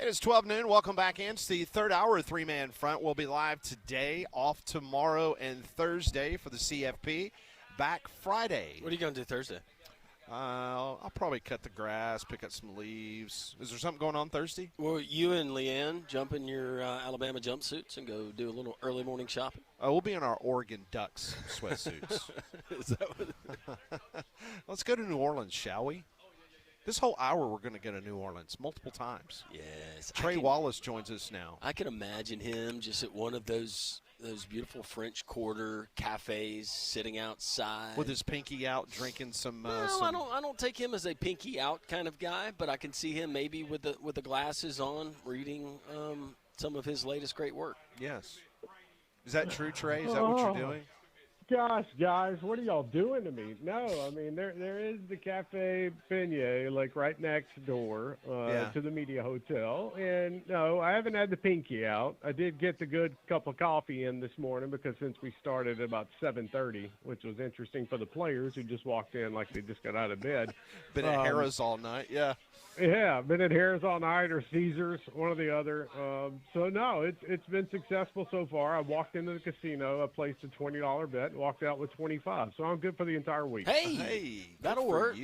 It is 12 noon. Welcome back in. It's the third hour of Three-Man Front. We'll be live today, off tomorrow and Thursday for the CFP. Back Friday. What are you going to do Thursday? I'll probably cut the grass, pick up some leaves. Is there something going on Thursday? Well, you and Leanne jump in your Alabama jumpsuits and go do a little early morning shopping. We'll be in our Oregon Ducks sweatsuits. Is that what Let's go to New Orleans, shall we? This whole hour we're going to go to New Orleans multiple times. Yes. Trey Wallace joins us now. I can imagine him just at one of those beautiful French Quarter cafes sitting outside. With his pinky out, drinking some. I don't take him as a pinky out kind of guy, but I can see him maybe with the glasses on, reading some of his latest great work. Yes. Is that true, Trey? Is that what you're doing? Gosh, guys, what are y'all doing to me? No, I mean, there is the Cafe Beignet, like right next door to the Media Hotel. And no, I haven't had the pinky out. I did get the good cup of coffee in this morning because since we started at about 7:30, which was interesting for the players who just walked in like they just got out of bed. Been at Harrah's all night, yeah. Yeah, been at Harrah's all night or Caesars, one or the other. So, no, it's been successful so far. I walked into the casino. I placed a $20 bet, walked out with 25. So I'm good for the entire week. Hey, that'll work.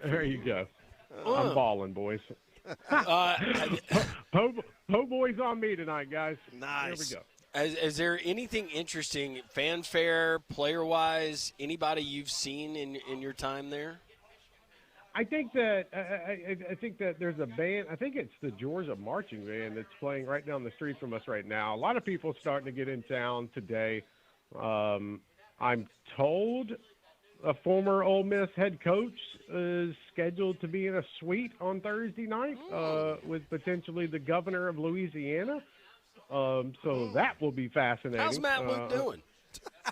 There you go. I'm balling, boys. Po boys on me tonight, guys. Nice. Here we go. Is there anything interesting, fanfare, player-wise, anybody you've seen in your time there? I think that there's a band. I think it's the Georgia Marching Band that's playing right down the street from us right now. A lot of people starting to get in town today. I'm told a former Ole Miss head coach is scheduled to be in a suite on Thursday night with potentially the governor of Louisiana. So that will be fascinating. How's Matt Luke doing?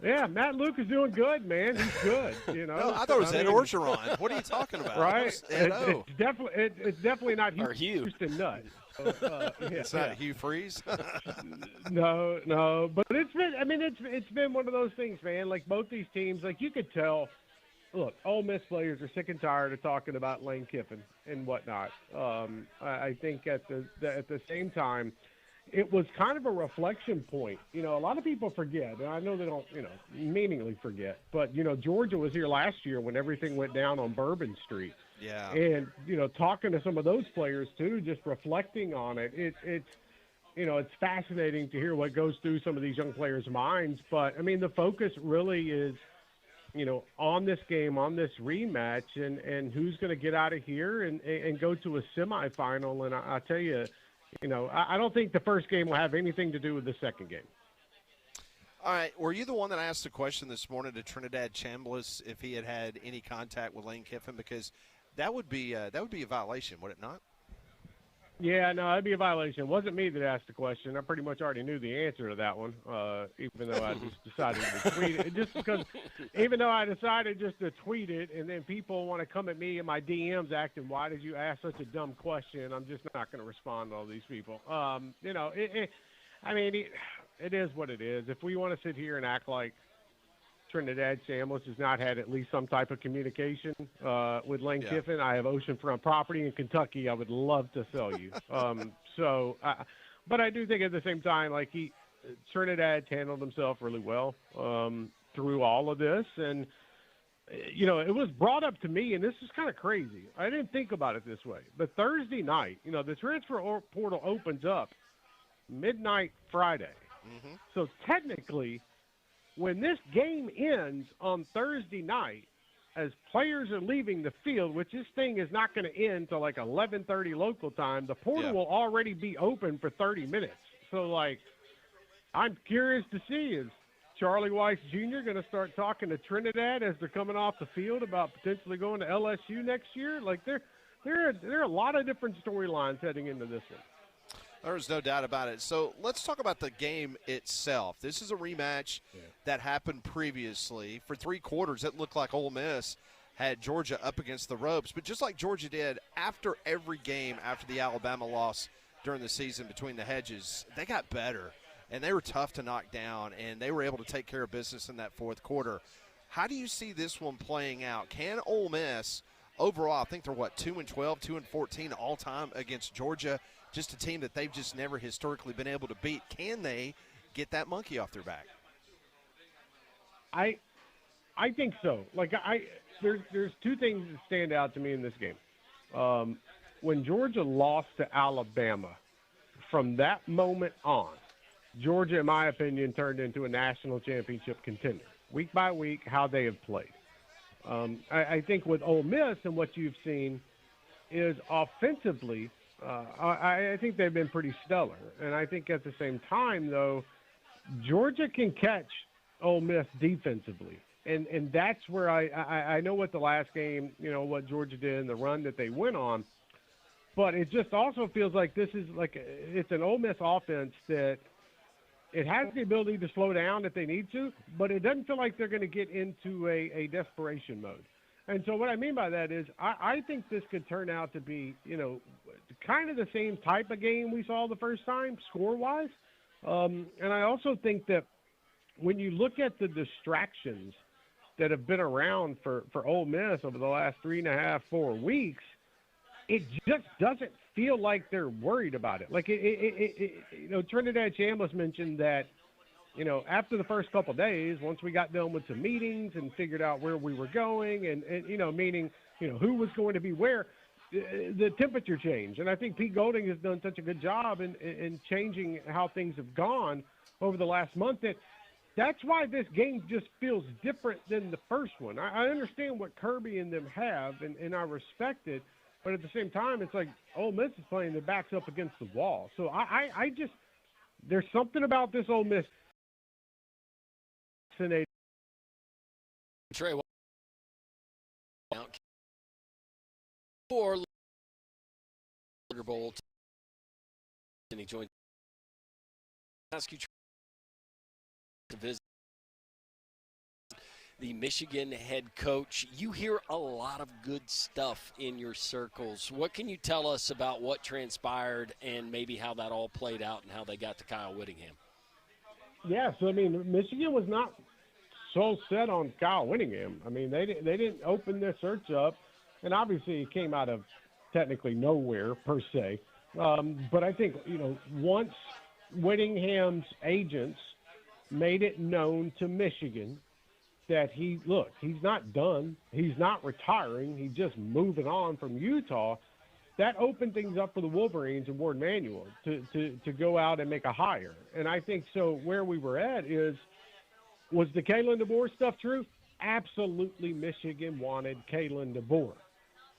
Yeah, Matt Luke is doing good, man. He's good. You know, No, I thought it was Ed Orgeron. What are you talking about? Right? It's definitely not Hugh. Houston Nutt. It's not Hugh Freeze. No, but it's been. I mean, it's been one of those things, man. Like both these teams, like you could tell. Look, Ole Miss players are sick and tired of talking about Lane Kiffin and whatnot. I think at the same time, it was kind of a reflection point. You know, a lot of people forget, and I know they don't, meaningly forget, but, Georgia was here last year when everything went down on Bourbon Street. Yeah. And, talking to some of those players, too, just reflecting on it, it's fascinating to hear what goes through some of these young players' minds. But, I mean, the focus really is, on this game, on this rematch, and who's going to get out of here and go to a semifinal. And I tell you, I don't think the first game will have anything to do with the second game. All right. Were you the one that asked the question this morning to Trinidad Chambliss if he had any contact with Lane Kiffin? Because that would be a violation, would it not? Yeah, no, that'd be a violation. It wasn't me that asked the question. I pretty much already knew the answer to that one, even though I just decided to tweet it. Just because, even though I decided just to tweet it, and then people want to come at me in my DMs acting, why did you ask such a dumb question? I'm just not going to respond to all these people. It is what it is. If we want to sit here and act like Trinidad Chambliss has not had at least some type of communication with Lane Kiffin. I have oceanfront property in Kentucky. I would love to sell you. But I do think at the same time, like Trinidad handled himself really well through all of this. And, it was brought up to me, and this is kind of crazy. I didn't think about it this way. But Thursday night, the transfer portal opens up midnight Friday. Mm-hmm. So technically, when this game ends on Thursday night, as players are leaving the field, which this thing is not going to end till like 11:30 local time, the portal will already be open for 30 minutes. So, I'm curious to see, is Charlie Weiss Jr. going to start talking to Trinidad as they're coming off the field about potentially going to LSU next year? There are a lot of different storylines heading into this one. There's no doubt about it. So let's talk about the game itself. This is a rematch that happened previously. For 3 quarters, it looked like Ole Miss had Georgia up against the ropes. But just like Georgia did after every game after the Alabama loss during the season between the hedges, they got better. And they were tough to knock down, and they were able to take care of business in that fourth quarter. How do you see this one playing out? Can Ole Miss, overall, I think they're, 2-12, 2-14 all-time against Georgia. just a team that they've just never historically been able to beat. Can they get that monkey off their back? I think so. There's two things that stand out to me in this game. When Georgia lost to Alabama, from that moment on, Georgia, in my opinion, turned into a national championship contender. Week by week, how they have played. I think with Ole Miss and what you've seen is offensively, I think they've been pretty stellar. And I think at the same time, though, Georgia can catch Ole Miss defensively. And that's where I know what the last game, what Georgia did and the run that they went on. But it just also feels like this is it's an Ole Miss offense that it has the ability to slow down if they need to, but it doesn't feel like they're going to get into a desperation mode. And so what I mean by that is I think this could turn out to be, kind of the same type of game we saw the first time, score-wise. And I also think that when you look at the distractions that have been around for Ole Miss over the last 3.5, 4 weeks, it just doesn't feel like they're worried about it. Trinidad Chambliss mentioned that, after the first couple of days, once we got done with some meetings and figured out where we were going and meaning, who was going to be where, the temperature changed. And I think Pete Golding has done such a good job in changing how things have gone over the last month that's why this game just feels different than the first one. I understand what Kirby and them have, and I respect it. But at the same time, it's like Ole Miss is playing their backs up against the wall. So I just – there's something about this Ole Miss. Trey, for Bowl, and he joined. Ask you to visit the Michigan head coach. You hear a lot of good stuff in your circles. What can you tell us about what transpired and maybe how that all played out and how they got to Kyle Whittingham? Yeah, so, Michigan was not so set on Kyle Whittingham. They didn't open their search up, and obviously it came out of technically nowhere per se. But I think, once Whittingham's agents made it known to Michigan that he's not done. He's not retiring. He's just moving on from Utah. That opened things up for the Wolverines and Ward Manuel to go out and make a hire. And I think so where we were at was the Kalen DeBoer stuff true? Absolutely Michigan wanted Kalen DeBoer.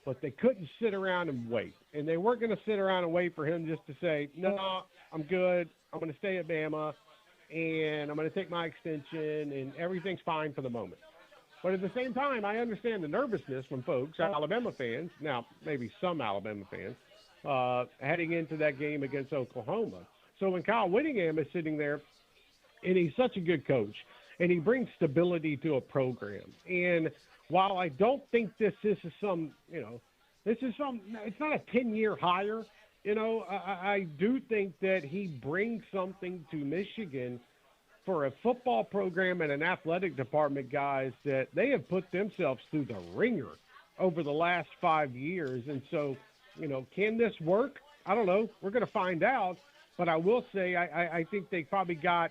But they couldn't sit around and wait. And they weren't going to sit around and wait for him just to say, no, I'm good. I'm going to stay at Bama. And I'm going to take my extension, and everything's fine for the moment. But at the same time, I understand the nervousness from folks, Alabama fans, now maybe some Alabama fans, heading into that game against Oklahoma. So when Kyle Whittingham is sitting there, and he's such a good coach, and he brings stability to a program. And while I don't think this is some, it's not a 10-year hire. I do think that he brings something to Michigan for a football program and an athletic department, guys, that they have put themselves through the ringer over the last 5 years. And so, can this work? I don't know. We're going to find out. But I will say I think they probably got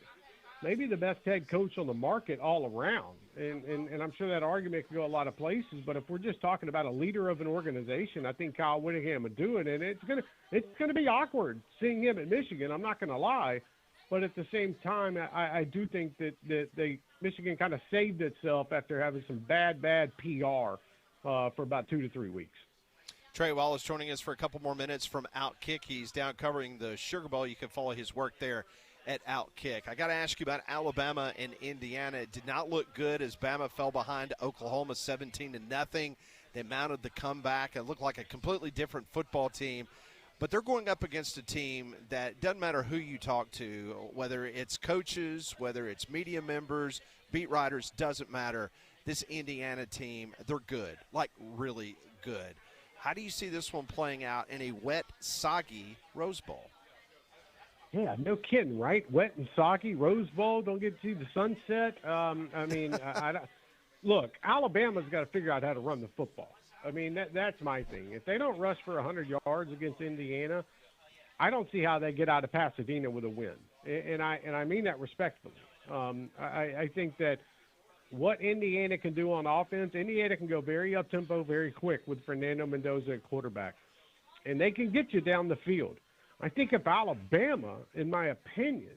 maybe the best head coach on the market all around. And I'm sure that argument can go a lot of places. But if we're just talking about a leader of an organization, I think Kyle Whittingham would do it. And it's gonna be awkward seeing him at Michigan. I'm not going to lie. But at the same time, I do think that Michigan kind of saved itself after having some bad PR for about 2 to 3 weeks. Trey Wallace joining us for a couple more minutes from Outkick. He's down covering the Sugar Bowl. You can follow his work there at Outkick. I got to ask you about Alabama and Indiana. It did not look good as Bama fell behind Oklahoma 17-0. They mounted the comeback. It looked like a completely different football team. But they're going up against a team that doesn't matter who you talk to, whether it's coaches, whether it's media members, beat writers, doesn't matter. This Indiana team, they're good, like really good. How do you see this one playing out in a wet, soggy Rose Bowl? Yeah, no kidding, right? Wet and soggy Rose Bowl. Don't get to see the sunset. Look, Alabama's got to figure out how to run the football. That's my thing. If they don't rush for 100 yards against Indiana, I don't see how they get out of Pasadena with a win, and I mean that respectfully. I think that what Indiana can do on offense, Indiana can go very up-tempo, very quick with Fernando Mendoza at quarterback, and they can get you down the field. I think if Alabama, in my opinion,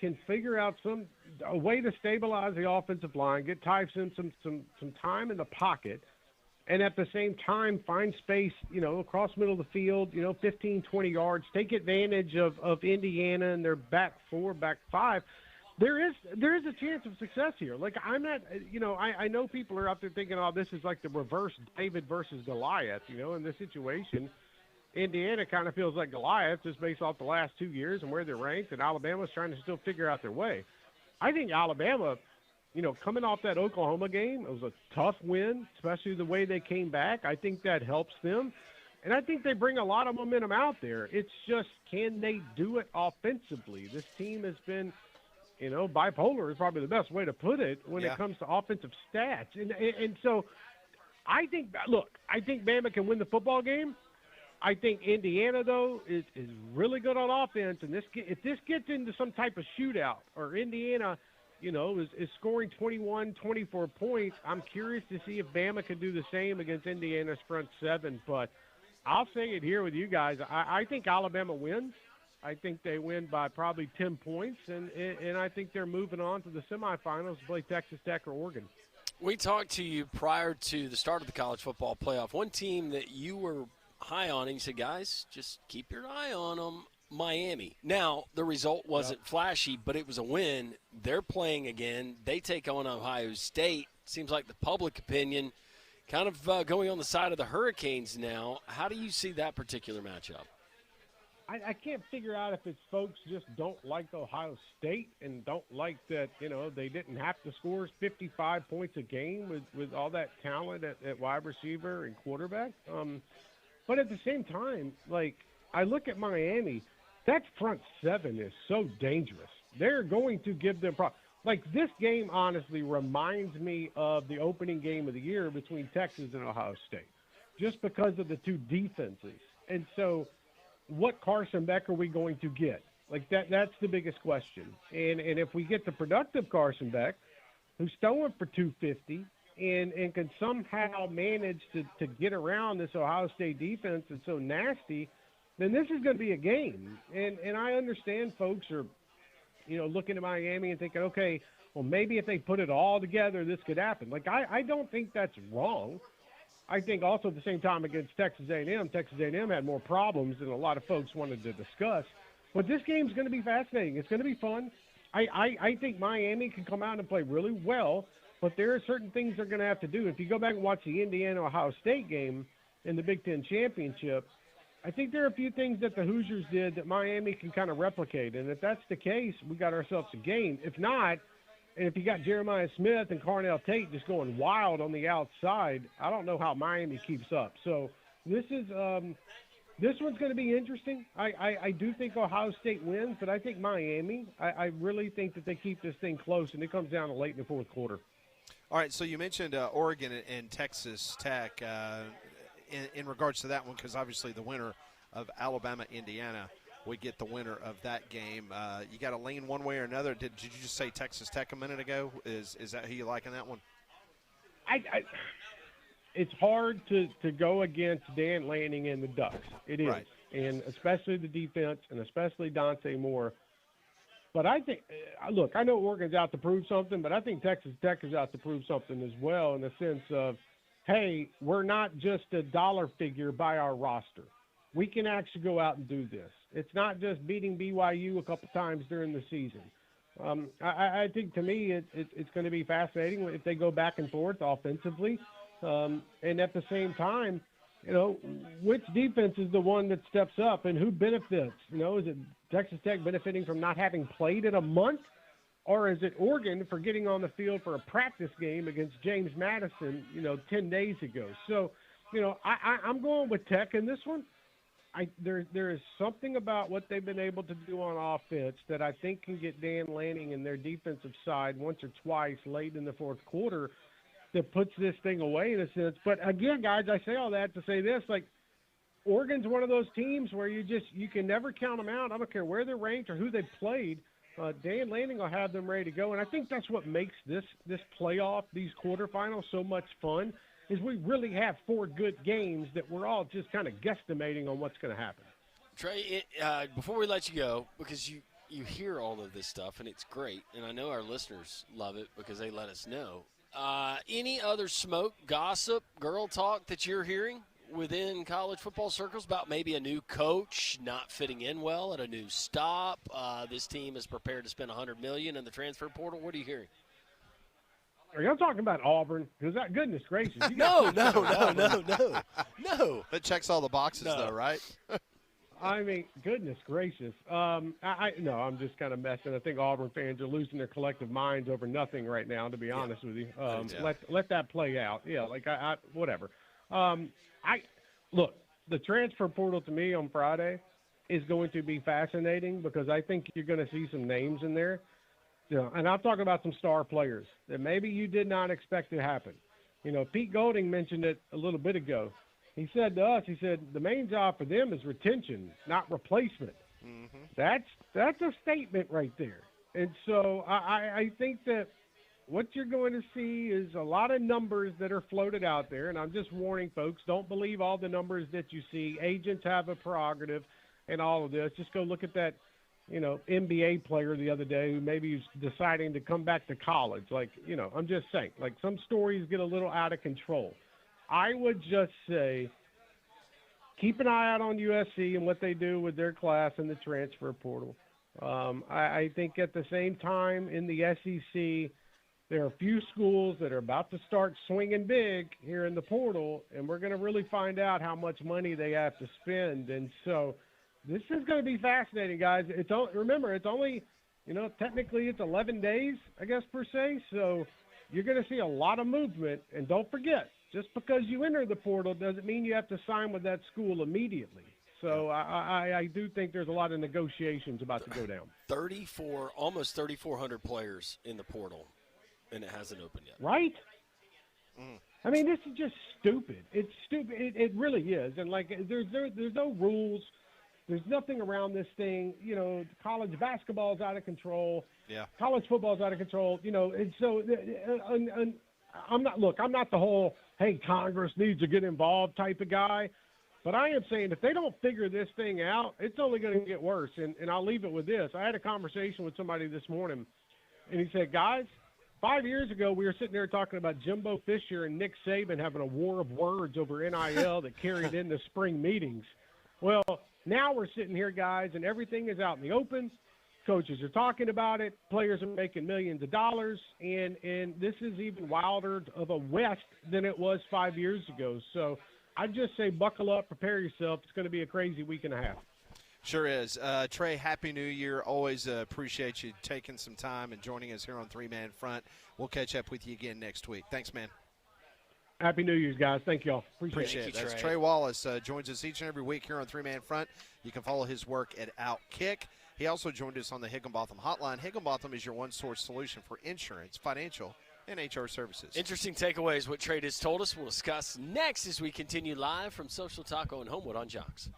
can figure out a way to stabilize the offensive line, get Tyson some time in the pocket, and at the same time find space, across the middle of the field, 15, 20 yards, take advantage of Indiana and their back four, back five, there is a chance of success here. Like, I'm not, I know people are out there thinking, oh, this is like the reverse David versus Goliath, in this situation. Indiana kind of feels like Goliath just based off the last 2 years and where they're ranked, and Alabama's trying to still figure out their way. I think Alabama, coming off that Oklahoma game, it was a tough win, especially the way they came back. I think that helps them. And I think they bring a lot of momentum out there. It's just, can they do it offensively? This team has been, bipolar is probably the best way to put it when it comes to offensive stats. And so I think Bama can win the football game. I think Indiana, though, is really good on offense. And if this gets into some type of shootout, or Indiana, is scoring 21, 24 points, I'm curious to see if Bama can do the same against Indiana's front seven. But I'll say it here with you guys. I think Alabama wins. I think they win by probably 10 points, and I think they're moving on to the semifinals to play Texas Tech or Oregon. We talked to you prior to the start of the college football playoff. One team that you were high on, and you said, guys, just keep your eye on them, Miami. Now, the result wasn't flashy, but it was a win. They're playing again. They take on Ohio State. Seems like the public opinion kind of going on the side of the Hurricanes now. How do you see that particular matchup? I can't figure out if it's folks just don't like Ohio State and don't like that, they didn't have to score 55 points a game with all that talent at wide receiver and quarterback. But at the same time, I look at Miami, that front seven is so dangerous. They're going to give them this game honestly reminds me of the opening game of the year between Texas and Ohio State, just because of the two defenses. And so what Carson Beck are we going to get? That's the biggest question. And if we get the productive Carson Beck, who's throwing for 250, and can somehow manage to get around this Ohio State defense that's so nasty, then this is going to be a game. And I understand folks are, looking at Miami and thinking, okay, well, maybe if they put it all together, this could happen. I don't think that's wrong. I think also at the same time against Texas A&M had more problems than a lot of folks wanted to discuss. But this game's going to be fascinating. It's going to be fun. I think Miami can come out and play really well, but there are certain things they're going to have to do. If you go back and watch the Indiana-Ohio State game in the Big Ten Championship, I think there are a few things that the Hoosiers did that Miami can kind of replicate. And if that's the case, we got ourselves a game. If not, and if you got Jeremiah Smith and Carnell Tate just going wild on the outside, I don't know how Miami keeps up. So this one's going to be interesting. I do think Ohio State wins, but I think Miami, I really think that they keep this thing close, and it comes down to late in the fourth quarter. All right, so you mentioned Oregon and Texas Tech in regards to that one, because obviously the winner of Alabama-Indiana would get the winner of that game. You got to lean one way or another. Did you just say Texas Tech a minute ago? Is that who you like in that one? It's hard to go against Dan Lanning and the Ducks. It is, right. And especially the defense, and especially Dante Moore. But I think, look, I know Oregon's out to prove something, but I think Texas Tech is out to prove something as well, in the sense of, hey, we're not just a dollar figure by our roster. We can actually go out and do this. It's not just beating BYU a couple times during the season. I think, to me, it's going to be fascinating if they go back and forth offensively. And at the same time, which defense is the one that steps up and who benefits? Is it Texas Tech benefiting from not having played in a month? Or is it Oregon for getting on the field for a practice game against James Madison, 10 days ago? So, I'm going with Tech in this one. There is something about what they've been able to do on offense that I think can get Dan Lanning and their defensive side once or twice late in the fourth quarter that puts this thing away in a sense. But again, guys, I say all that to say this, Oregon's one of those teams where you can never count them out. I don't care where they're ranked or who they played. Dan Lanning will have them ready to go, and I think that's what makes this playoff, these quarterfinals, so much fun. Is we really have 4 good games that we're all just kind of guesstimating on what's going to happen. Trey, before we let you go, because you hear all of this stuff, and it's great, and I know our listeners love it because they let us know. Any other smoke, gossip, girl talk that you're hearing within college football circles about maybe a new coach not fitting in well at a new stop? This team is prepared to spend $100 million in the transfer portal. What are you hearing? Are y'all talking about Auburn? Because that, goodness gracious. No. That checks all the boxes, though, right? I mean, goodness gracious. No, I'm just kind of messing. I think Auburn fans are losing their collective minds over nothing right now, to be honest with you. Let that play out. Yeah, whatever. Look, the transfer portal to me on Friday is going to be fascinating because I think you're going to see some names in there. And I'm talking about some star players that maybe you did not expect to happen. Pete Golding mentioned it a little bit ago. He said to us, the main job for them is retention, not replacement. Mm-hmm. That's a statement right there. And so I think that what you're going to see is a lot of numbers that are floated out there. And I'm just warning folks, don't believe all the numbers that you see. Agents have a prerogative and all of this. Just go look at that, NBA player the other day who maybe is deciding to come back to college. I'm just saying, some stories get a little out of control. I would just say keep an eye out on USC and what they do with their class in the transfer portal. I think at the same time in the SEC, there are a few schools that are about to start swinging big here in the portal, and we're going to really find out how much money they have to spend. And so this is going to be fascinating, guys. Remember, it's only, technically it's 11 days, I guess, per se. So you're going to see a lot of movement. And don't forget, just because you enter the portal doesn't mean you have to sign with that school immediately. So I do think there's a lot of negotiations about to go down. Almost 3,400 players in the portal, and it hasn't opened yet. Right? I mean, this is just stupid. It's stupid. It really is. And, there's no rules. There's nothing around this thing. College basketball's out of control. Yeah. College football's out of control. And so I'm not the whole, hey, Congress needs to get involved type of guy. But I am saying if they don't figure this thing out, it's only going to get worse. And I'll leave it with this. I had a conversation with somebody this morning, and he said, guys, 5 years ago we were sitting there talking about Jimbo Fisher and Nick Saban having a war of words over NIL that carried into spring meetings. Well, now we're sitting here, guys, and everything is out in the open. Coaches are talking about it. Players are making millions of dollars, and this is even wilder of a West than it was 5 years ago. So I'd just say buckle up, prepare yourself. It's going to be a crazy week and a half. Sure is. Trey, Happy New Year. Always appreciate you taking some time and joining us here on Three Man Front. We'll catch up with you again next week. Thanks, man. Happy New Year's, guys. Thank y'all. Appreciate it. That's Trey Wallace. Joins us each and every week here on Three Man Front. You can follow his work at Outkick. He also joined us on the Higginbotham Hotline. Higginbotham is your one-source solution for insurance, financial, and HR services. Interesting takeaways, what Trey has told us. We'll discuss next as we continue live from Social Taco in Homewood on Jocks.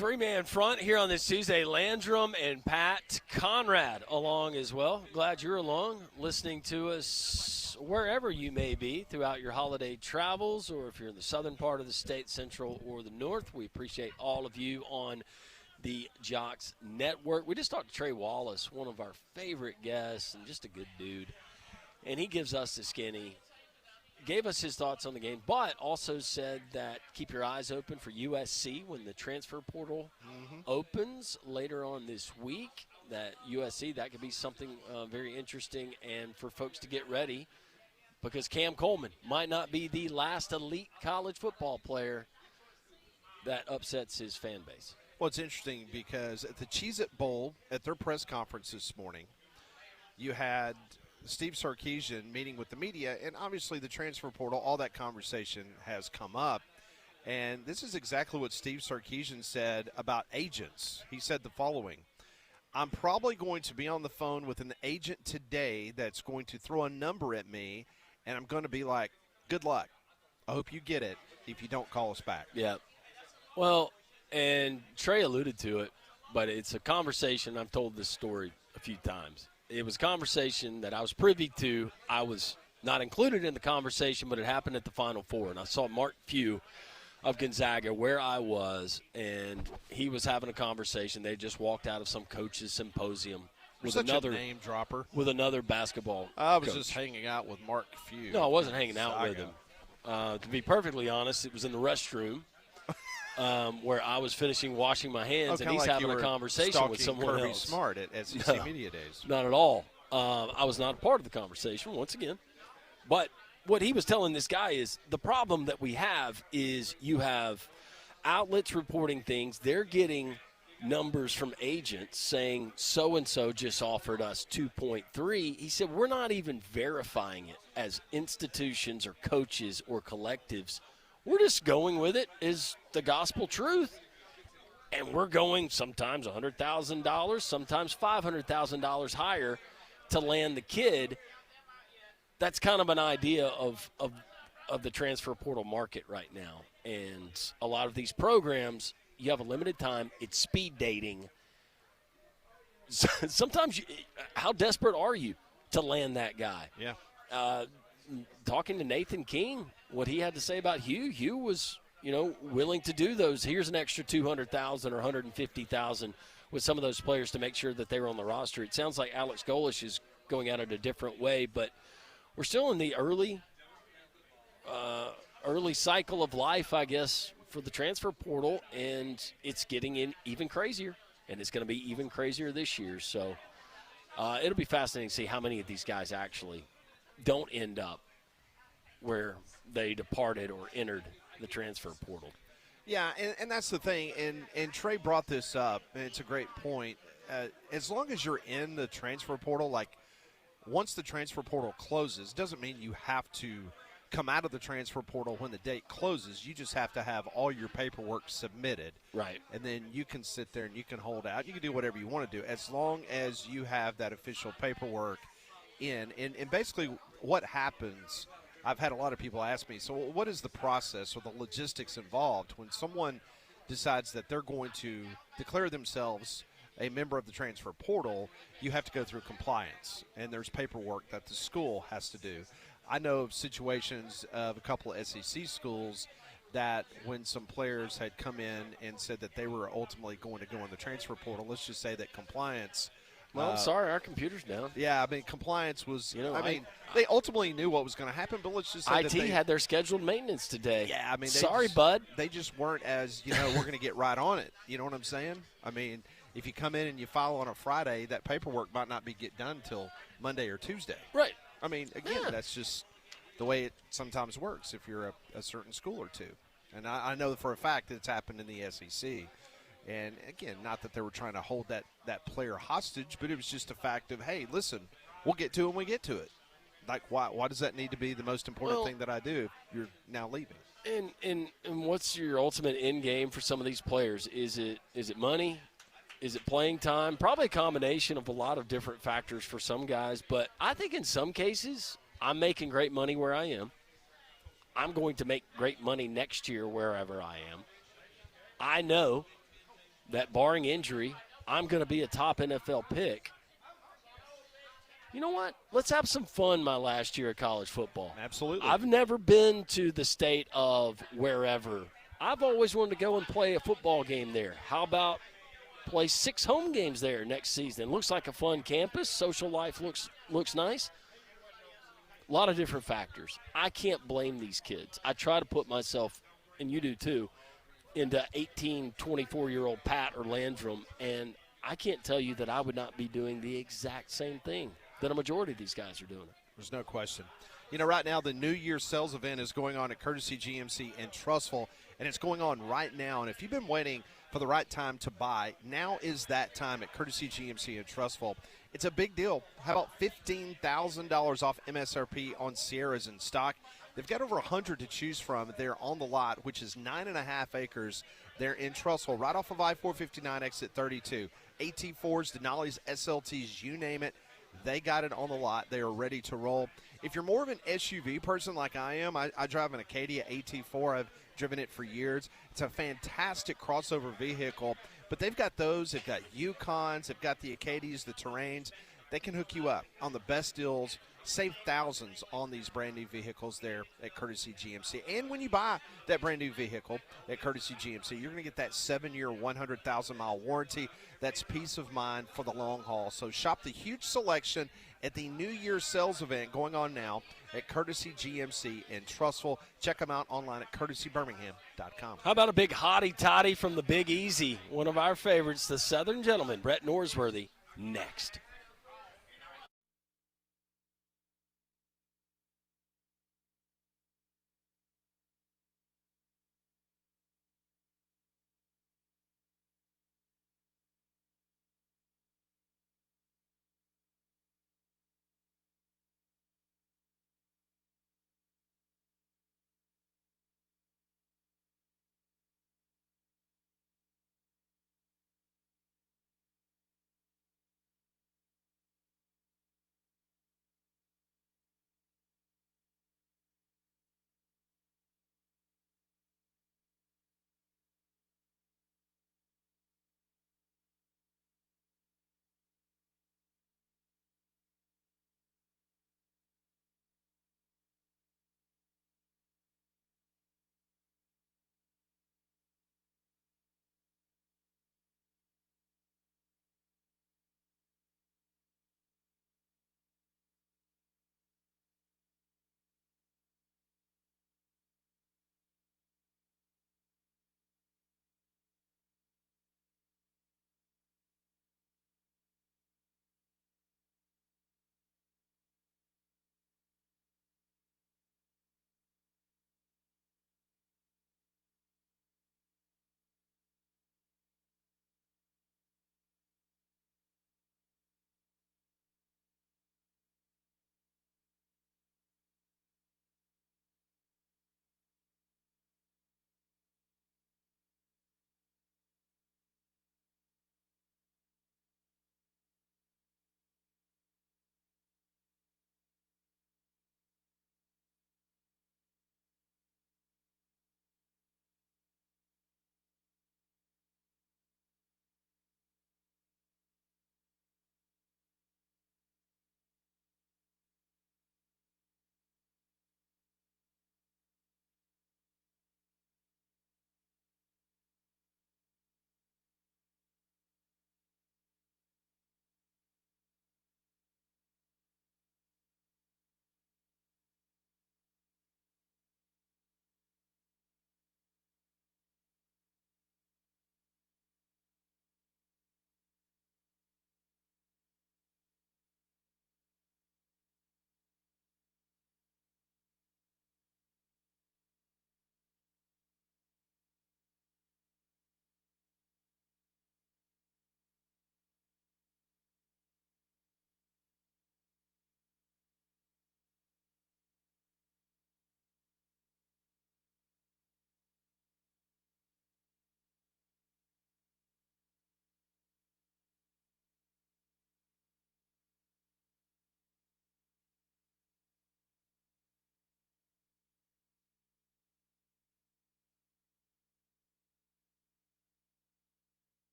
Three-man front here on this Tuesday. Landrum and Pat Conrad along as well. Glad you're along, listening to us wherever you may be throughout your holiday travels, or if you're in the southern part of the state, central or the north. We appreciate all of you on the Jocks Network. We just talked to Trey Wallace, one of our favorite guests and just a good dude. And he gives us the skinny. Gave us his thoughts on the game, but also said that keep your eyes open for USC when the transfer portal opens later on this week. That USC, that could be something very interesting, and for folks to get ready, because Cam Coleman might not be the last elite college football player that upsets his fan base. Well, it's interesting because at the Cheez-It Bowl, at their press conference this morning, you had Steve Sarkisian meeting with the media, and obviously the transfer portal, all that conversation has come up. And this is exactly what Steve Sarkisian said about agents. He said the following: I'm probably going to be on the phone with an agent today that's going to throw a number at me, and I'm going to be like, good luck. I hope you get it if you don't call us back. Yeah. Well, and Trey alluded to it, but it's a conversation. I've told this story a few times. It was a conversation that I was privy to. I was not included in the conversation, but it happened at the Final Four. And I saw Mark Few of Gonzaga where I was, and he was having a conversation. They just walked out of some coach's symposium with another name dropper. With another basketball I was coach. Just hanging out with Mark Few. No, I wasn't hanging out with him. To be perfectly honest, it was in the restroom. Where I was finishing washing my hands, and he's like having a conversation with someone Kirby else. Smart at SEC Media Days. Not at all. I was not a part of the conversation, once again. But what he was telling this guy is the problem that we have is you have outlets reporting things. They're getting numbers from agents saying so-and-so just offered us 2.3. He said we're not even verifying it as institutions or coaches or collectives. We're just going with it as the gospel truth. And we're going sometimes $100,000, sometimes $500,000 higher to land the kid. That's kind of an idea of the transfer portal market right now. And a lot of these programs, you have a limited time. It's speed dating. Sometimes, how desperate are you to land that guy? Yeah. Talking to Nathan King, what he had to say about Hugh was, willing to do those. Here's an extra $200,000 or $150,000 with some of those players to make sure that they were on the roster. It sounds like Alex Golish is going at it a different way, but we're still in the early cycle of life, I guess, for the transfer portal, and it's getting even crazier, and it's going to be even crazier this year. So it'll be fascinating to see how many of these guys actually don't end up where they departed or entered the transfer portal. Yeah, and that's the thing, and Trey brought this up, and it's a great point. As long as you're in the transfer portal, like once the transfer portal closes, doesn't mean you have to come out of the transfer portal when the date closes. You just have to have all your paperwork submitted. Right. And then you can sit there and you can hold out. You can do whatever you want to do as long as you have that official paperwork in. And basically what happens, I've had a lot of people ask me, so what is the process or the logistics involved when someone decides that they're going to declare themselves a member of the transfer portal? You have to go through compliance, and there's paperwork that the school has to do. I know of situations of a couple of SEC schools that when some players had come in and said that they were ultimately going to go in the transfer portal, let's just say that compliance – well, I'm sorry, our computer's down. Yeah, I mean, compliance was they ultimately knew what was going to happen, but let's just say IT had their scheduled maintenance today. Yeah, I mean, bud. They just weren't as, we're going to get right on it. You know what I'm saying? I mean, if you come in and you file on a Friday, that paperwork might not be get done until Monday or Tuesday. Right. I mean, again, that's just the way it sometimes works if you're a certain school or two. And I know for a fact that it's happened in the SEC. And, again, not that they were trying to hold that player hostage, but it was just a fact of, hey, listen, we'll get to it when we get to it. Like, why does that need to be the most important thing that I do if you're now leaving? And what's your ultimate end game for some of these players? Is it money? Is it playing time? Probably a combination of a lot of different factors for some guys. But I think in some cases, I'm making great money where I am. I'm going to make great money next year wherever I am. I know that barring injury, I'm going to be a top NFL pick. You know what? Let's have some fun my last year of college football. Absolutely. I've never been to the state of wherever. I've always wanted to go and play a football game there. How about play 6 home games there next season? Looks like a fun campus. Social life looks nice. A lot of different factors. I can't blame these kids. I try to put myself, and you do too, into 18, 24-year-old Pat or Landrum, and I can't tell you that I would not be doing the exact same thing that a majority of these guys are doing. There's no question. You know, right now the New Year's sales event is going on at Courtesy GMC in Trussville, and it's going on right now. And if you've been waiting for the right time to buy, now is that time at Courtesy GMC in Trussville. It's a big deal. How about $15,000 off MSRP on Sierras in stock? They've got over 100 to choose from there on the lot, which is 9.5 acres there in Trussville, right off of I-459 exit 32. AT4s, Denali's, SLTs, you name it. They got it on the lot. They are ready to roll. If you're more of an SUV person like I am, I drive an Acadia AT4. I've driven it for years. It's a fantastic crossover vehicle. But they've got those. They've got Yukons. They've got the Acadias, the Terrains. They can hook you up on the best deals. Save thousands on these brand new vehicles there at Courtesy GMC. And when you buy that brand new vehicle at Courtesy GMC, you're going to get that 7-year, 100,000-mile warranty. That's peace of mind for the long haul. So shop the huge selection at the New Year's sales event going on now at Courtesy GMC in Trussville. Check them out online at courtesybirmingham.com. How about a big hottie toddy from the Big Easy? One of our favorites, the Southern Gentleman, Brett Norsworthy, next.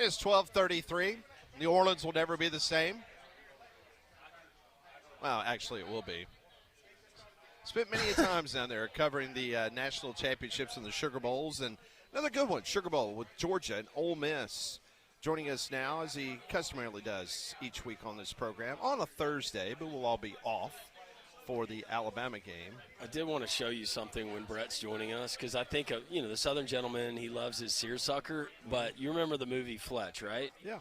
It's 12:33. New Orleans will never be the same. Well, actually, it will be. Spent many times down there covering the national championships and the Sugar Bowls, and another good one, Sugar Bowl with Georgia and Ole Miss. Joining us now, as he customarily does each week on this program, on a Thursday, but we'll all be off for the Alabama game. I did want to show you something when Brett's joining us, because I think, the Southern gentleman, he loves his seersucker, but you remember the movie Fletch, right? Yeah.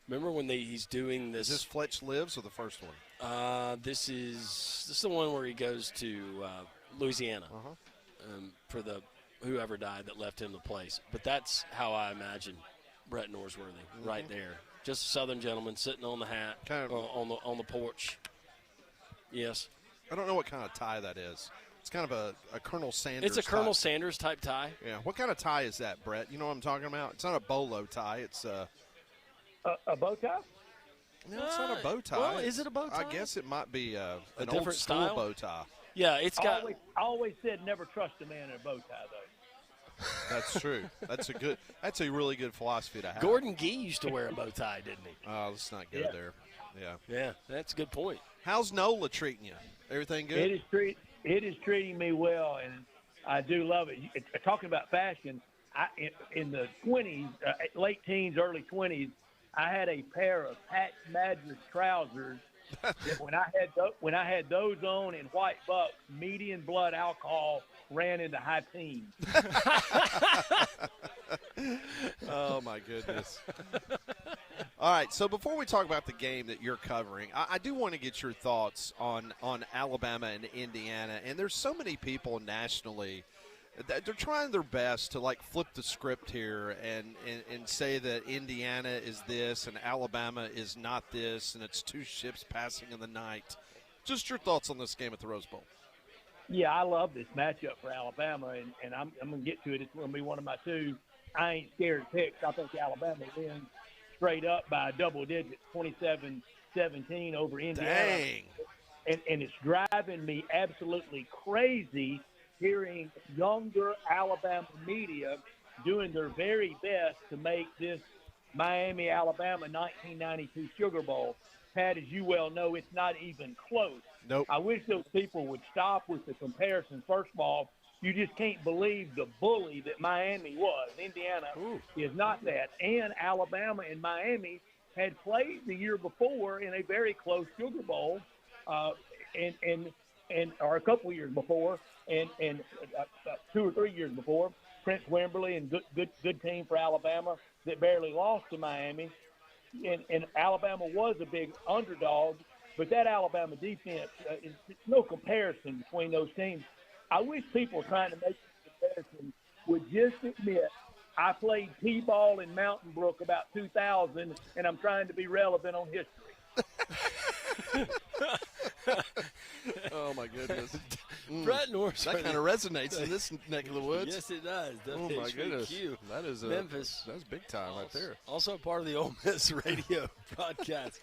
Remember when he's doing this? Is this Fletch Lives or the first one? This is the one where he goes to Louisiana for the whoever died that left him the place. But that's how I imagine Brett Norsworthy right there. Just a Southern gentleman sitting on the hat, kind of, on the porch. Yes. I don't know what kind of tie that is. It's kind of a Colonel Sanders. It's a Colonel Sanders type tie. Yeah. What kind of tie is that, Brett? You know what I'm talking about? It's not a bolo tie. It's a bow tie? No, it's not a bow tie. Well, is it a bow tie? I guess it might be an different old school style? bow tie. Yeah, it's got. I always said never trust a man in a bow tie, though. That's true. That's a really good philosophy to have. Gordon Gee used to wear a bow tie, didn't he? Oh, let's not go there. Yeah. Yeah, that's a good point. How's NOLA treating you? Everything good? It is treating me well, and I do love it. Talking about fashion, in the 20s, late teens, early 20s, I had a pair of Patch Madras trousers. That when I had those on in white bucks, median blood alcohol ran into high teens. Oh my goodness! All right, so before we talk about the game that you're covering, I do want to get your thoughts on Alabama and Indiana. And there's so many people nationally that they're trying their best to like flip the script here and say that Indiana is this and Alabama is not this, and it's two ships passing in the night. Just your thoughts on this game at the Rose Bowl. Yeah, I love this matchup for Alabama, and I'm going to get to it. It's going to be one of my two. I ain't scared picks. I think Alabama wins straight up by double digits, 27-17 over Indiana. Dang. And it's driving me absolutely crazy hearing younger Alabama media doing their very best to make this Miami, Alabama 1992 Sugar Bowl. Pat, as you well know, it's not even close. Nope. I wish those people would stop with the comparison. First of all, you just can't believe the bully that Miami was. Indiana is not that. And Alabama and Miami had played the year before in a very close Sugar Bowl, or a couple years before, and 2 or 3 years before. Prince Wimberley and good team for Alabama that barely lost to Miami. And Alabama was a big underdog, but that Alabama defense, is no comparison between those teams. I wish people trying to make this comparison would just admit I played T-ball in Mountain Brook about 2000, and I'm trying to be relevant on history. Oh, my goodness. Brett Norsworthy. That kind of resonates in this neck of the woods. Yes, it does. Oh, my goodness. That is Memphis. That's big time right there. Also part of the Ole Miss radio broadcast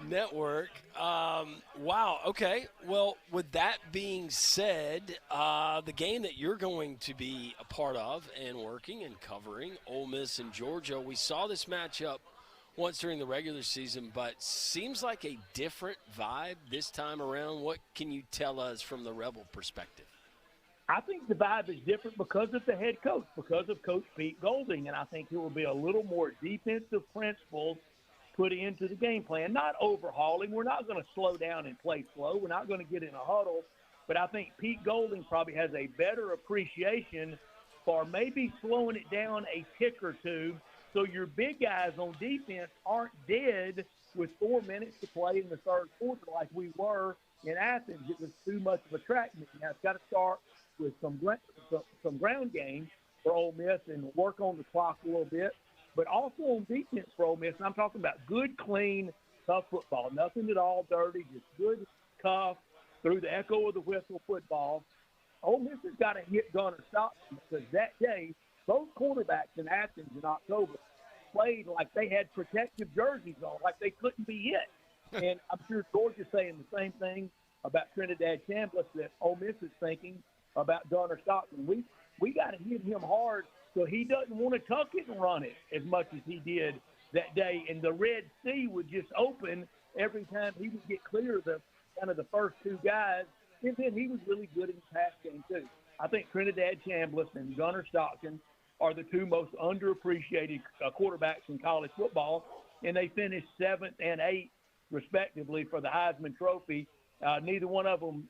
network. Wow. Okay. Well, with that being said, the game that you're going to be a part of and working and covering, Ole Miss and Georgia, we saw this matchup once during the regular season, but seems like a different vibe this time around. What can you tell us from the Rebel perspective? I think the vibe is different because of the head coach, because of Coach Pete Golding, and I think there will be a little more defensive principles put into the game plan, not overhauling. We're not going to slow down and play slow. We're not going to get in a huddle, but I think Pete Golding probably has a better appreciation for maybe slowing it down a tick or two so your big guys on defense aren't dead with 4 minutes to play in the third quarter like we were in Athens. It was too much of a track meet. Now it's got to start with some ground game for Ole Miss and work on the clock a little bit, but also on defense for Ole Miss. And I'm talking about good, clean, tough football. Nothing at all dirty, just good, tough, through the echo of the whistle football. Ole Miss has got to hit Gunner Stockton because that day, both quarterbacks in Athens in October played like they had protective jerseys on, like they couldn't be hit. And I'm sure Georgia's saying the same thing about Trinidad Chambliss that Ole Miss is thinking about Gunner Stockton. We got to hit him hard So he doesn't want to tuck it and run it as much as he did that day. And the Red Sea would just open every time he would get clear of the kind of the first two guys. And then he was really good in the pass game, too. I think Trinidad Chambliss and Gunnar Stockton are the two most underappreciated quarterbacks in college football, and they finished 7th and 8th, respectively, for the Heisman Trophy. Neither one of them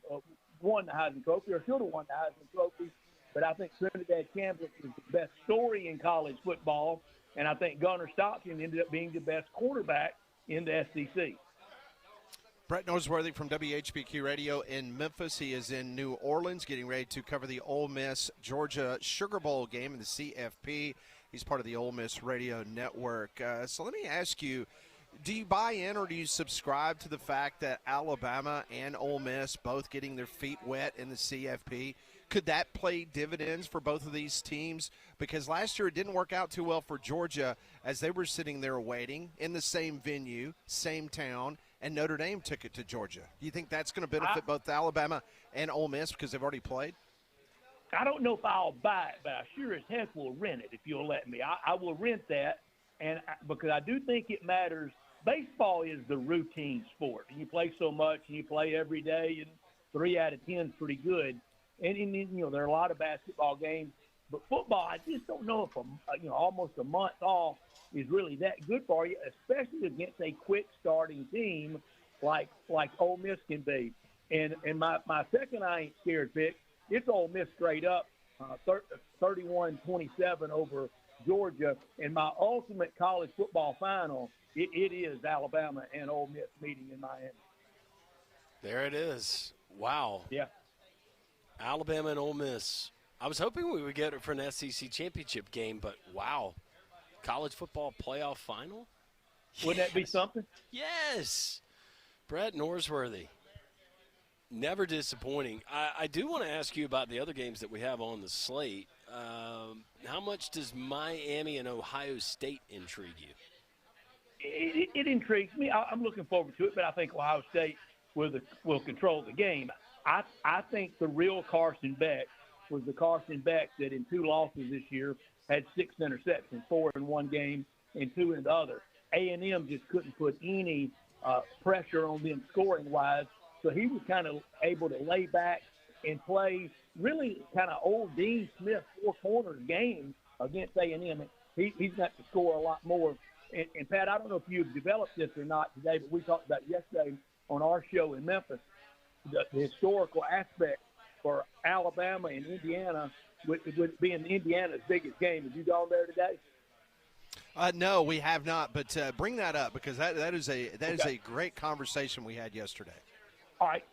won the Heisman Trophy or should have won the Heisman Trophy, but I think Trinidad Chambliss is the best story in college football, and I think Gunnar Stockton ended up being the best quarterback in the SEC. Brett Norsworthy from WHBQ Radio in Memphis. He is in New Orleans getting ready to cover the Ole Miss Georgia Sugar Bowl game in the CFP. He's part of the Ole Miss Radio Network. So let me ask you, do you buy in or do you subscribe to the fact that Alabama and Ole Miss both getting their feet wet in the CFP? Could that play dividends for both of these teams? Because last year it didn't work out too well for Georgia as they were sitting there waiting in the same venue, same town, and Notre Dame took it to Georgia. Do you think that's going to benefit both Alabama and Ole Miss because they've already played? I don't know if I'll buy it, but I sure as heck will rent it if you'll let me. I will rent that, because I do think it matters. Baseball is the routine sport. You play so much, and you play every day, and 3 out of 10 is pretty good. And there are a lot of basketball games, but football, I just don't know if almost a month off is really that good for you, especially against a quick starting team like Ole Miss can be. And my second I ain't scared pick, it's Ole Miss straight up, 31-27 over Georgia. And my ultimate college football final, it is Alabama and Ole Miss meeting in Miami. There it is. Wow. Yeah. Alabama and Ole Miss. I was hoping we would get it for an SEC championship game, but wow. College football playoff final? Wouldn't that be something? Yes. Brett Norsworthy. Never disappointing. I do want to ask you about the other games that we have on the slate. How much does Miami and Ohio State intrigue you? It intrigues me. I'm looking forward to it, but I think Ohio State will control the game. I think the real Carson Beck was the Carson Beck that in 2 losses this year had 6 interceptions, 4 in one game and 2 in the other. A&M just couldn't put any pressure on them scoring-wise, so he was kind of able to lay back and play really kind of old Dean Smith 4-corner game against A&M. He's got to score a lot more. And, Pat, I don't know if you've developed this or not today, but we talked about it yesterday on our show in Memphis, the historical aspect for Alabama and Indiana with being Indiana's biggest game. Have you gone there today? No, we have not, but bring that up because that is a great conversation we had yesterday. All right,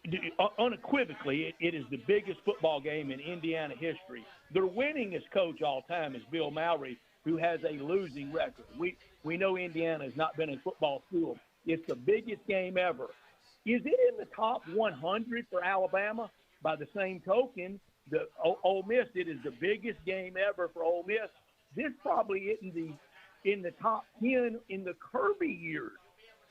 unequivocally, it is the biggest football game in Indiana history. Their winningest coach all time is Bill Mallory, who has a losing record. We know Indiana has not been in football school. It's the biggest game ever. Is it in the top 100 for Alabama? By the same token, the Ole Miss, it is the biggest game ever for Ole Miss. This probably isn't in the top 10 in the Kirby years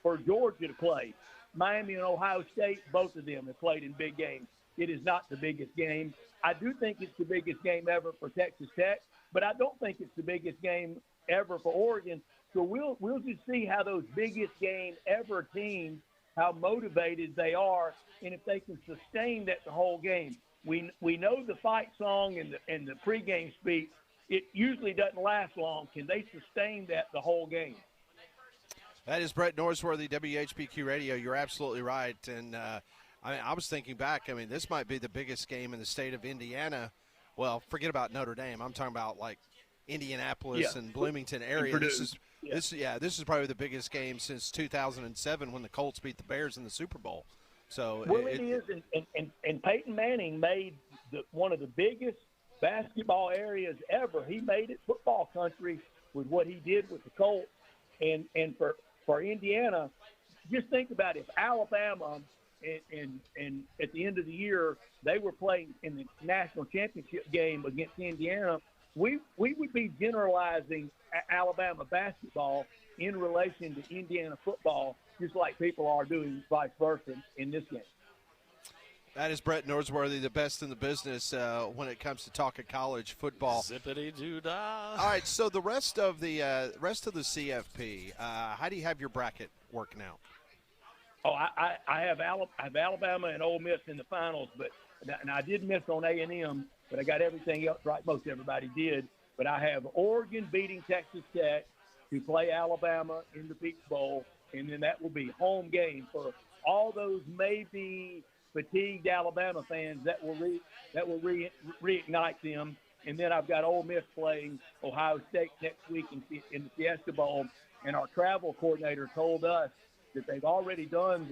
for Georgia to play. Miami and Ohio State, both of them have played in big games. It is not the biggest game. I do think it's the biggest game ever for Texas Tech, but I don't think it's the biggest game ever for Oregon. So we'll just see how those biggest game ever teams, how motivated they are, and if they can sustain that the whole game. We know the fight song and the pregame speech, it usually doesn't last long. Can they sustain that the whole game? That is Brett Norsworthy, WHBQ Radio. You're absolutely right. And I was thinking back. I mean, this might be the biggest game in the state of Indiana. Well, forget about Notre Dame. I'm talking about like Indianapolis and Bloomington area. This is probably the biggest game since 2007 when the Colts beat the Bears in the Super Bowl. So it is, and Peyton Manning made one of the biggest basketball areas ever. He made it football country with what he did with the Colts, and for Indiana, just think about if Alabama and at the end of the year they were playing in the national championship game against Indiana, we would be generalizing Alabama basketball in relation to Indiana football, just like people are doing vice versa in this game. That is Brett Norsworthy, the best in the business when it comes to talking college football. Zippity-doo-dah. All right, so the rest of the CFP, how do you have your bracket working out? Oh, I have Alabama and Ole Miss in the finals, and I did miss on A&M, but I got everything else right. Most everybody did. But I have Oregon beating Texas Tech to play Alabama in the Peach Bowl, and then that will be home game for all those maybe fatigued Alabama fans that will reignite them. And then I've got Ole Miss playing Ohio State next week in the Fiesta Bowl. And our travel coordinator told us that they've already done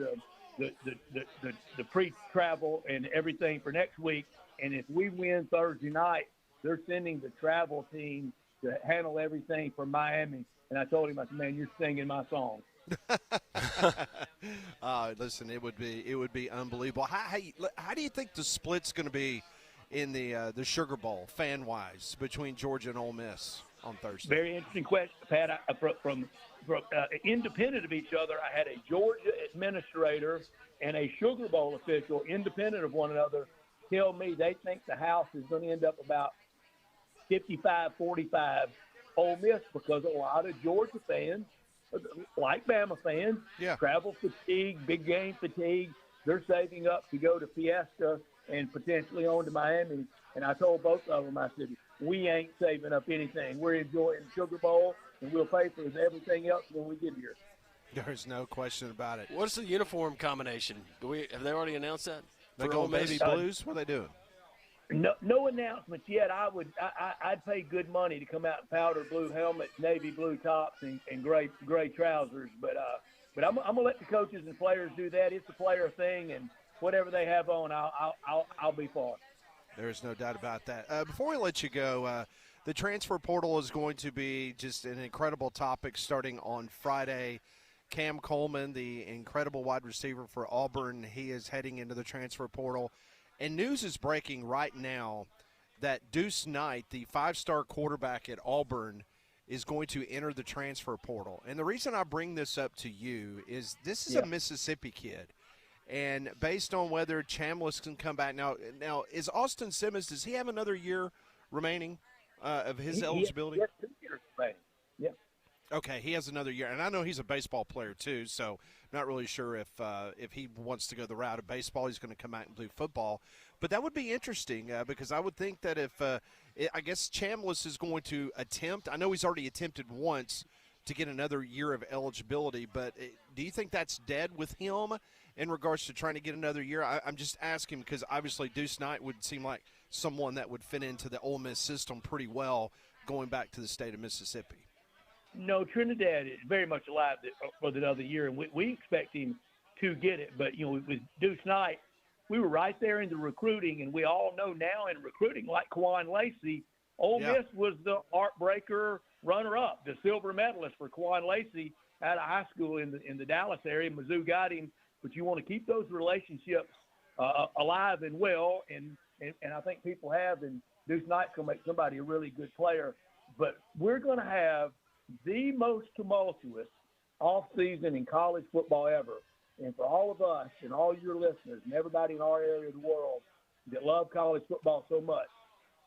the pre-travel and everything for next week. And if we win Thursday night, they're sending the travel team to handle everything from Miami. And I told him, I said, man, you're singing my song. Listen, it would be unbelievable. How do you think the split's going to be in the Sugar Bowl, fan-wise, between Georgia and Ole Miss on Thursday? Very interesting question, Pat. From independent of each other, I had a Georgia administrator and a Sugar Bowl official, independent of one another, tell me they think the House is going to end up about 55-45 Ole Miss because a lot of Georgia fans, like Bama fans, travel fatigue, big game fatigue. They're saving up to go to Fiesta and potentially on to Miami. And I told both of them, I said, we ain't saving up anything. We're enjoying the Sugar Bowl, and we'll pay for everything else when we get here. There's no question about it. What's the uniform combination? Have they already announced that? They go Navy Blues? What are they doing? No announcements yet. I'd pay good money to come out in powder blue helmets, navy blue tops, and gray trousers. But I'm gonna let the coaches and players do that. It's a player thing, and whatever they have on, I'll be for it. There's no doubt about that. Before we let you go, the transfer portal is going to be just an incredible topic starting on Friday. Cam Coleman, the incredible wide receiver for Auburn, he is heading into the transfer portal. And news is breaking right now that Deuce Knight, the five-star quarterback at Auburn, is going to enter the transfer portal. And the reason I bring this up to you is this is a Mississippi kid. And based on whether Chambliss can come back now is Austin Simmons, does he have another year remaining of his eligibility? Yes, 2 years remaining. Yeah. Okay, he has another year, and I know he's a baseball player too, so not really sure if he wants to go the route of baseball. He's going to come out and do football, but that would be interesting because I would think that if I guess Chambliss is going to attempt. I know he's already attempted once to get another year of eligibility, but do you think that's dead with him in regards to trying to get another year? I'm just asking because obviously Deuce Knight would seem like someone that would fit into the Ole Miss system pretty well going back to the state of Mississippi. No, Trinidad is very much alive for another year, and we expect him to get it. But, with Deuce Knight, we were right there in the recruiting, and we all know now in recruiting, like Quan Lacey, Ole Miss was the heartbreaker runner-up, the silver medalist for Quan Lacey out of high school in the Dallas area. Mizzou got him, but you want to keep those relationships alive and well, and I think people have, and Deuce Knight's going to make somebody a really good player. But we're going to have the most tumultuous offseason in college football ever. And for all of us and all your listeners and everybody in our area of the world that love college football so much,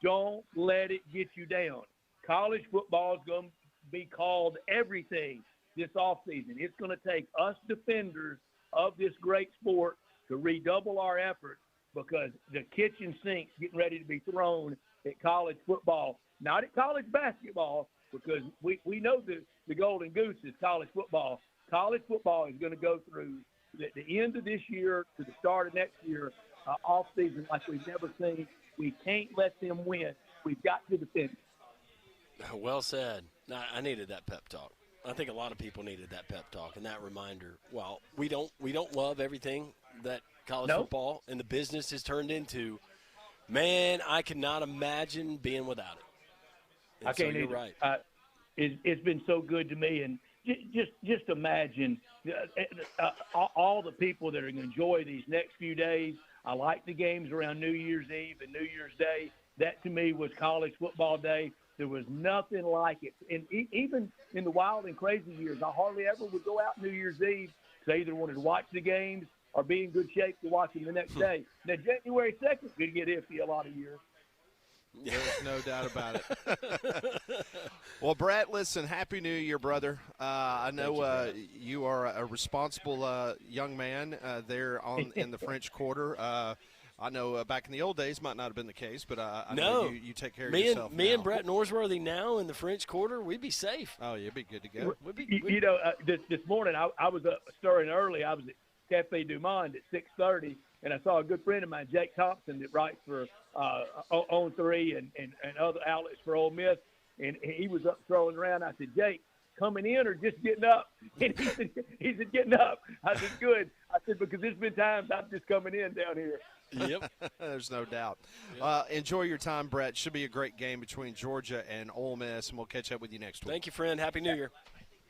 don't let it get you down. College football is going to be called everything this offseason. It's going to take us defenders of this great sport to redouble our efforts because the kitchen sink's getting ready to be thrown at college football, not at college basketball, because we know the golden goose is college football. College football is going to go through the end of this year to the start of next year off season like we've never seen. We can't let them win. We've got to defend it. Well said. I needed that pep talk. I think a lot of people needed that pep talk and that reminder. Well, we don't love everything that college football and the business has turned into. Man, I cannot imagine being without it. And I can't. So you're right. It's been so good to me, and just imagine all the people that are going to enjoy these next few days. I like the games around New Year's Eve and New Year's Day. That to me was college football day. There was nothing like it. And even in the wild and crazy years, I hardly ever would go out New Year's Eve because I either wanted to watch the games or be in good shape to watch them the next day. Now, January 2nd could get iffy a lot of years. There's no doubt about it. Well, Brett, listen, Happy New Year, brother. I know you are a responsible young man there in the French Quarter. I know back in the old days might not have been the case, but I know you take care of yourself Me now. and Brett Norsworthy now in the French Quarter, we'd be safe. Oh, you'd be good to go. You know, this morning I was up stirring early. I was at Cafe Du Monde at 6:30, and I saw a good friend of mine, Jake Thompson, that writes for On 3 and other outlets for Ole Miss, and he was up strolling around. I said, Jake, coming in or just getting up? And he said getting up. I said, good. I said, because there's been times I'm just coming in down here. Yep. There's no doubt. Enjoy your time, Brett. Should be a great game between Georgia and Ole Miss, and we'll catch up with you next week. Thank you, friend. Happy New Year.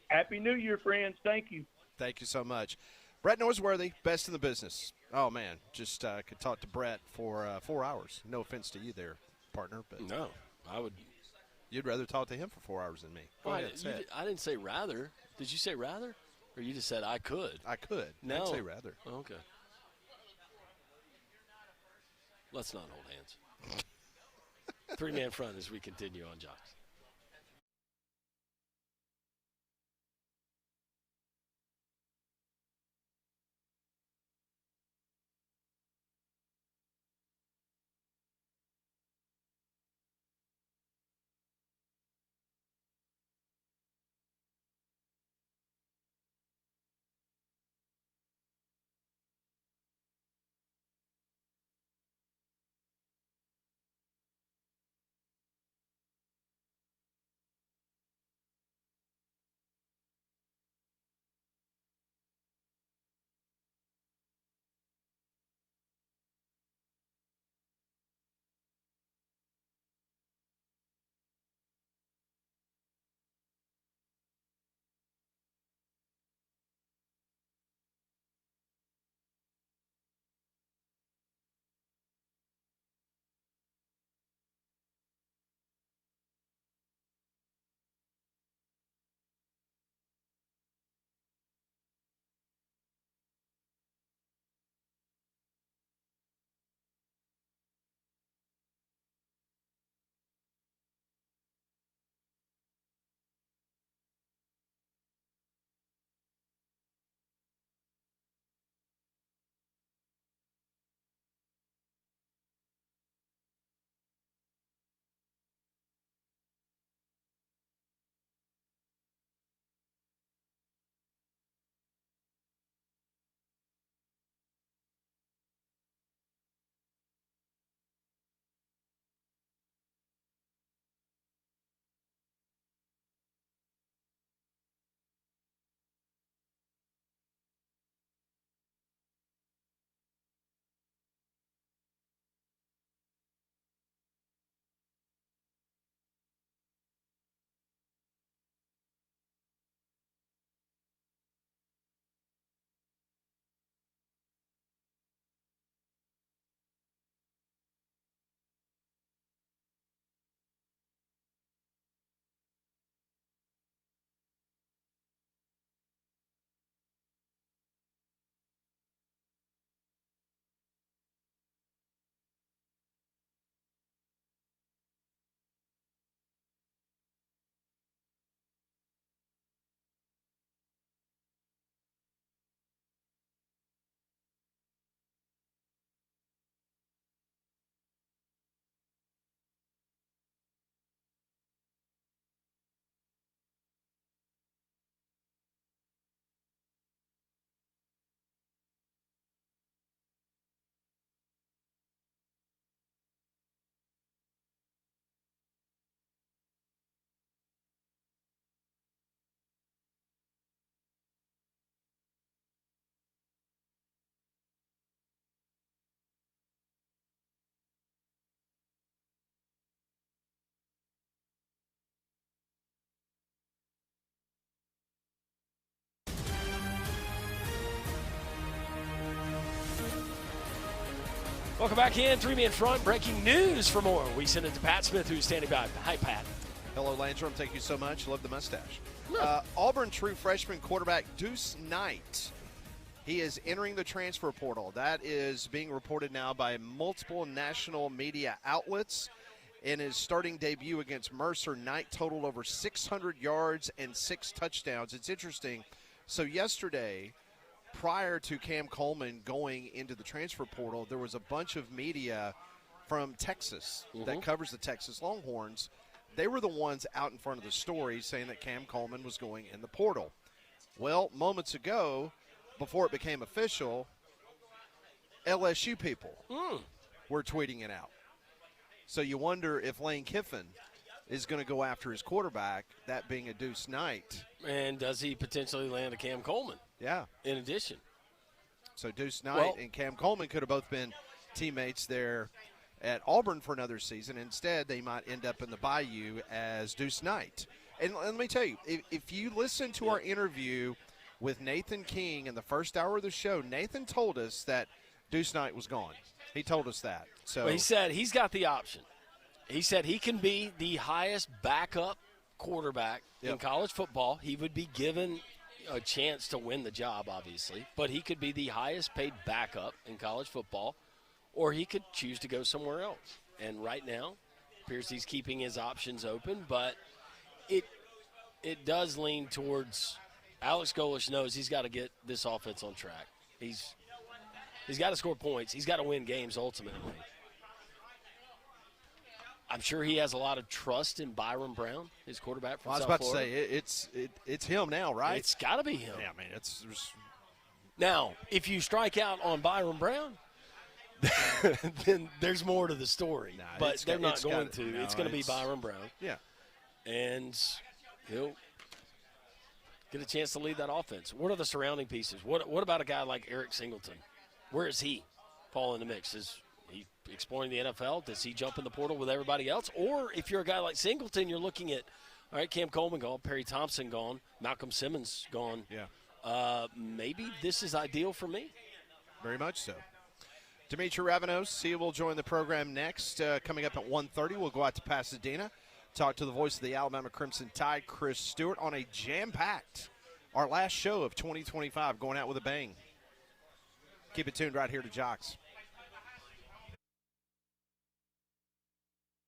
Happy New Year, friends. Thank you. Thank you so much. Brett Norsworthy, best in the business. Oh, man, just could talk to Brett for 4 hours. No offense to you there, partner. But No, I would. You'd rather talk to him for 4 hours than me. Go Well, ahead, say it. I didn't say rather. Did you say rather? Or you just said I could? I could. No. I'd say rather. Okay. Let's not hold hands. Three-man front as we continue on Jocks. Welcome back in. Three-man front. Breaking news for more. We send it to Pat Smith, who's standing by. Hi, Pat. Hello, Landrum. Thank you so much. Love the mustache. Auburn true freshman quarterback Deuce Knight He is entering the transfer portal. That is being reported now by multiple national media outlets. In his starting debut against Mercer, Knight totaled over 600 yards and 6 touchdowns. It's interesting. So yesterday, prior to Cam Coleman going into the transfer portal, there was a bunch of media from Texas that covers the Texas Longhorns. They were the ones out in front of the story saying that Cam Coleman was going in the portal. Well, moments ago, before it became official, LSU people were tweeting it out. So you wonder if Lane Kiffin is going to go after his quarterback, that being a Deuce Knight. And does he potentially land a Cam Coleman? Yeah. In addition. So Deuce Knight and Cam Coleman could have both been teammates there at Auburn for another season. Instead, they might end up in the Bayou as Deuce Knight. And let me tell you, if you listen to our interview with Nathan King in the first hour of the show, Nathan told us that Deuce Knight was gone. He told us that. So he said he's got the option. He said he can be the highest backup quarterback in college football. He would be given a chance to win the job, obviously, but he could be the highest paid backup in college football, or he could choose to go somewhere else. And right now, appears he's keeping his options open, but it does lean towards Alex Golesh knows he's got to get this offense on track. He's got to score points. He's got to win games ultimately. I'm sure he has a lot of trust in Byron Brown, his quarterback from South Florida. I was about to say, it's him now, right? It's got to be him. Yeah, man. Now, if you strike out on Byron Brown, then there's more to the story. But they're not going to. No, it's going to be Byron Brown. Yeah. And he'll get a chance to lead that offense. What are the surrounding pieces? What about a guy like Eric Singleton? Where does he fall in the mix? Is he exploring the NFL? Does he jump in the portal with everybody else? Or if you're a guy like Singleton, you're looking at, all right, Cam Coleman gone, Perry Thompson gone, Malcolm Simmons gone. Yeah. Maybe this is ideal for me. Very much so. Dimitri Ravanos, he will join the program next. Coming up at 1:30, we'll go out to Pasadena, talk to the voice of the Alabama Crimson Tide, Chris Stewart, on a jam-packed, our last show of 2025, going out with a bang. Keep it tuned right here to Jocks.